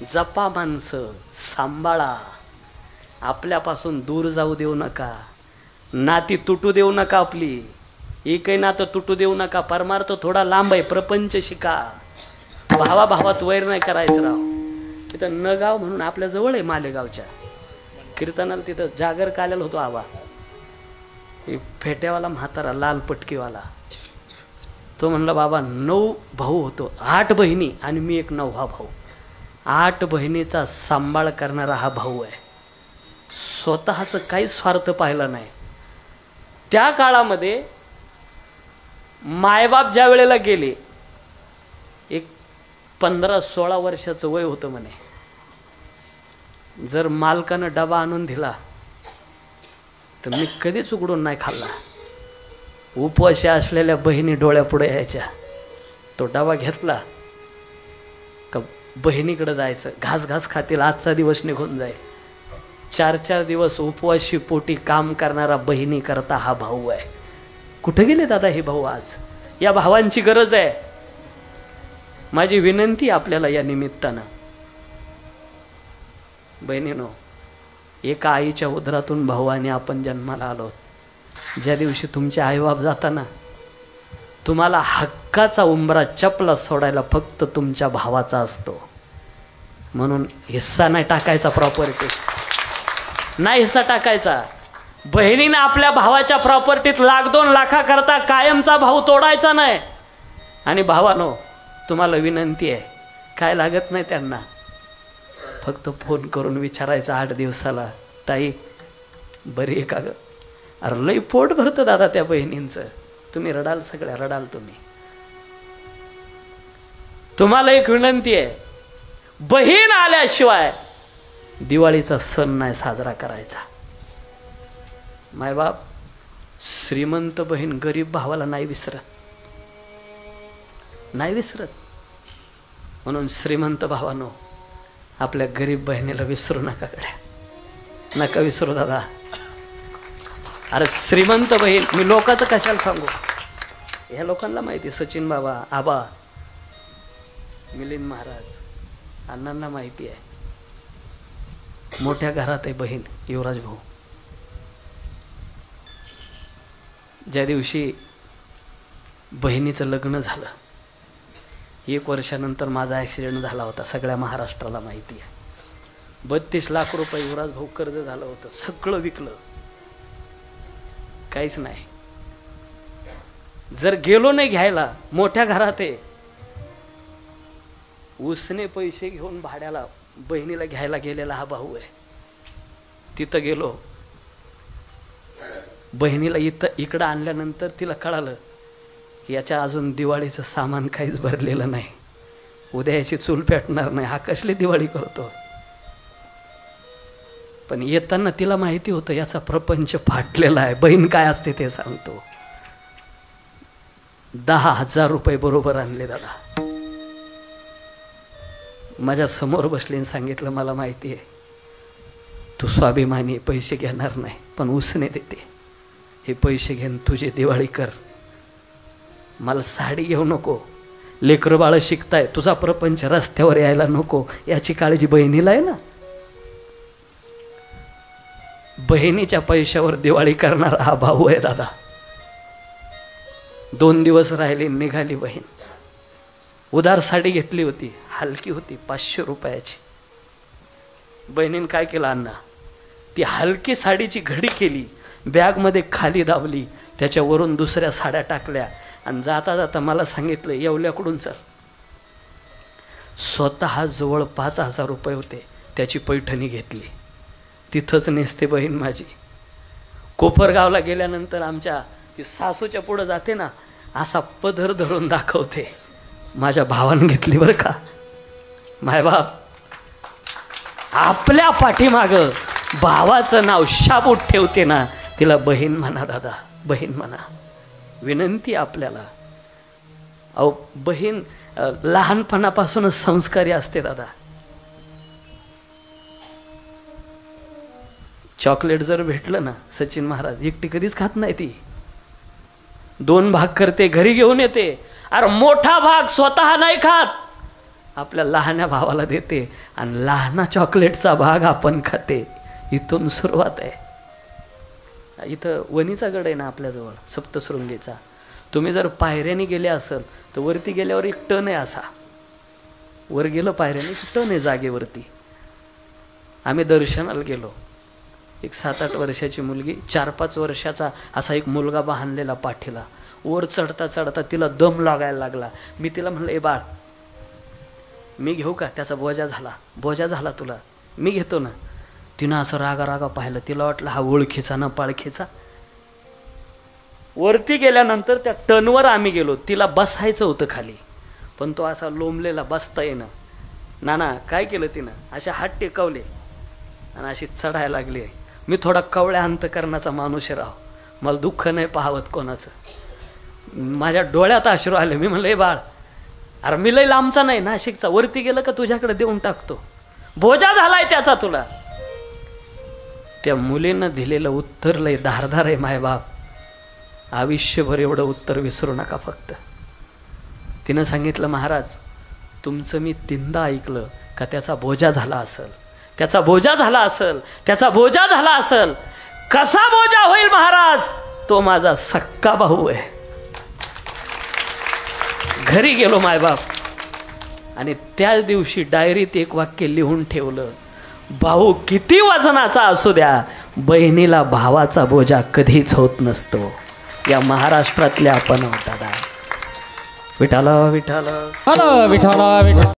जपा माणसं, सांभाळा, आपल्यापासून दूर जाऊ देऊ नका, नाती तुटू देऊ नका, आपली एकही नातं तुटू देऊ नका. परमार्थ थोडा लांब आहे, प्रपंच शिका. भावा भावात वैर नाही करायचं राव. तिथं नगाव म्हणून आपल्या जवळ आहे, मालेगावच्या कीर्तनाला तिथं जागर काल्याला होतो आबा, फेट्यावाला म्हातारा लाल पटकीवाला. तो म्हणला बाबा 9 भाऊ होतो, 8 बहिणी आणि मी एक 9वा भाऊ. 8 बहिणीचा सांभाळ करणारा हा भाऊ आहे. स्वतःच काही स्वार्थ पाहिला नाही. त्या काळामध्ये मायबाप ज्या वेळेला गेले, एक 15-16 वर्षाचं वय होतं म्हणे. जर मालकानं डबा आणून दिला तर मी कधीच उघडून नाही खाल्ला. उपवाशी असलेल्या बहिणी डोळ्यापुढे यायच्या. तो डबा घेतला का बहिणीकडे जायचं, घास घास खातील, आजचा दिवस निघून जाईल. 4-4 दिवस उपवाशी पोटी काम करणारा बहिणी करता हा भाऊ आहे. कुठे गेले दादा हे भाऊ आज? या भावांची गरज आहे. माझी विनंती आपल्याला या निमित्तानं, बहिणीनो, एका आईच्या उदरातून भाऊ आणि आपण जन्माला आलो. ज्या दिवशी तुमचे आईबाप जाताना तुम्हाला हक्काचा उंबरा चपला सोडायला फक्त तुमच्या भावाचा असतो. म्हणून हिस्सा नाही टाकायचा, प्रॉपर्टी नाही हिस्सा टाकायचा. बहिणीने आपल्या भावाच्या प्रॉपर्टीत 1-2 लाखाकरता कायमचा भाऊ तोडायचा नाही. आणि भावानो, तुम्हाला विनंती आहे, काय लागत नाही त्यांना, फक्त फोन करून विचारायचं 8 दिवसाला, ताई बरी आहे का ग? अरे लई पोट भरतं दादा त्या बहिणींचं. तुम्ही रडाल, सगळ्या रडाल तुम्ही. तुम्हाला एक विनंती आहे, बहीण आल्याशिवाय दिवाळीचा सण नाही साजरा करायचा. मायबाप श्रीमंत बहीण गरीब भावाला नाही विसरत, नाही विसरत. म्हणून श्रीमंत भावानो, आपल्या गरीब बहिणीला विसरू नका. गड्या नका विसरू दादा. अरे श्रीमंत बहीण, मी लोकांचं कशाला सांगू, ह्या लोकांना माहिती. सचिन बाबा, आबा, मिलिंद महाराज, अण्णांना माहिती आहे. मोठ्या घरात आहे बहीण, युवराज भाऊ. ज्या दिवशी बहिणीचं लग्न झालं, 1 वर्षानंतर माझा ॲक्सिडेंट झाला होता, सगळ्या महाराष्ट्राला माहिती आहे. 32 लाख रुपये युवराज भाऊ कर्ज झालं होतं, सगळं विकलं, काहीच नाही. जर गेलो नाही घ्यायला, मोठ्या घरात आहे, उसने पैसे घेऊन भाड्याला बहिणीला घ्यायला गेलेला हा भाऊ आहे. तिथं गेलो, बहिणीला इकडं आणल्यानंतर तिला कळालं की याच्या अजून दिवाळीचं सामान काहीच भरलेलं नाही, उद्या याची चूल पेटणार नाही, हा कसली दिवाळी करतो. पण येताना तिला माहिती होतं याचा प्रपंच फाटलेला आहे. बहीण काय असते ते सांगतो. 10,000 रुपये बरोबर आणले दादा. माझ्या समोर बसले आणि सांगितलं, मला माहिती आहे तू स्वाभिमानी, पैसे घेणार नाही, पण उसने देते. हे पैसे घेऊन तुझी दिवाळी कर, मला साडी घेऊ नको, लेकरं बाळ शिकताय, तुझा प्रपंच रस्त्यावर यायला नको, याची काळजी बहिणीला आहे ना. बहिणीच्या पैशावर दिवाळी करणारा हा भाऊ आहे दादा. 2 दिवस राहिली, निघाली बहीण. उधार साडी घेतली होती, हलकी होती, 500 रुपयाची. बहिणीने काय केलं अण्णा, ती हलकी साडीची घडी केली, बॅगमध्ये खाली दाबली, त्याच्यावरून दुसऱ्या साड्या टाकल्या आणि जाता जाता मला सांगितलं, येवल्याकडून चल. स्वतः जवळ 5,000 रुपये होते, त्याची पैठणी घेतली, तिथंच नेसते बहीण माझी. कोपरगावला गेल्यानंतर आमच्या ती सासूच्या पुढं जाते ना, असा पदर धरून दाखवते, माझ्या भावानं घेतली बरं का. मायबाप आपल्या पाठीमाग भावाचं नाव शाबूत ठेवते ना, तिला बहीण म्हणा दादा, बहीण म्हणा. विनंती आपल्याला, अहो बहीण लहानपणापासूनच संस्कारी असते दादा. चॉकलेट जर भेटलं ना, सचिन महाराज एकटी कधीच खात नाही, ती 2 भाग करते, घरी घेऊन येते. अरे मोठा भाग स्वतः नाही खात, आपल्या लहान्या भावाला देते आणि लहाना चॉकलेटचा भाग आपण खाते. इथून सुरुवात आहे. इथं वणीचा गड आहे ना आपल्याजवळ, सप्तशृंगीचा. तुम्ही जर पायऱ्याने गेले असेल तर वरती गेल्यावर एक टन आहे असा. वर गेलं पायऱ्याने टन आहे जागेवरती. आम्ही दर्शनाला गेलो. एक 7-8 वर्षाची मुलगी, 4-5 वर्षाचा असा एक मुलगा बांधलेला पाठीला. वर चढता चढता तिला दम लागायला लागला. मी तिला म्हणलं, ए बाळ मी घेऊ का? त्याचा बोजा झाला तुला, मी घेतो ना. तिनं असं रागा पाहिलं. तिला वाटलं हा ओळखीचा ना पाळखीचा. वरती गेल्यानंतर त्या टनवर आम्ही गेलो. तिला बसायचं होतं खाली, पण तो असा लोंबलेला, बसता येणं. नाना काय केलं तिनं, असे हात टेकवले आणि अशी चढायला लागली. मी थोडा कवळ्या अंतकरणाचा माणूस राव, मला दुःख नाही पाहावत कोणाचं. माझ्या डोळ्यात अश्रू आले. मी म्हणलं, ए बाळ अरे मी लय लांबचा नाही, नाशिकचा, वरती गेलं का तुझ्याकडे देऊन टाकतो, बोजा झालाय त्याचा तुला. त्या मुलीनं दिलेलं उत्तर लय धारदार आहे मायबाप. आयुष्यभर एवढं उत्तर विसरू नका फक्त. तिनं सांगितलं, महाराज तुमचं मी 3दा ऐकलं का त्याचा बोजा झाला असेल, त्याचा बोजा झाला असेल, त्याचा बोजा झाला असेल. कसा बोजा होईल महाराज, तो माझा सक्का भाऊ आहे. घरी गेलो मायबाप आणि त्याच दिवशी डायरीत एक वाक्य लिहून ठेवलं, भाऊ किती वजनाचा असू द्या, बहिणीला भावाचा बोजा कधीच होत नसतो. या महाराष्ट्रातले आपण आहोत दादा. विठाला विठाला.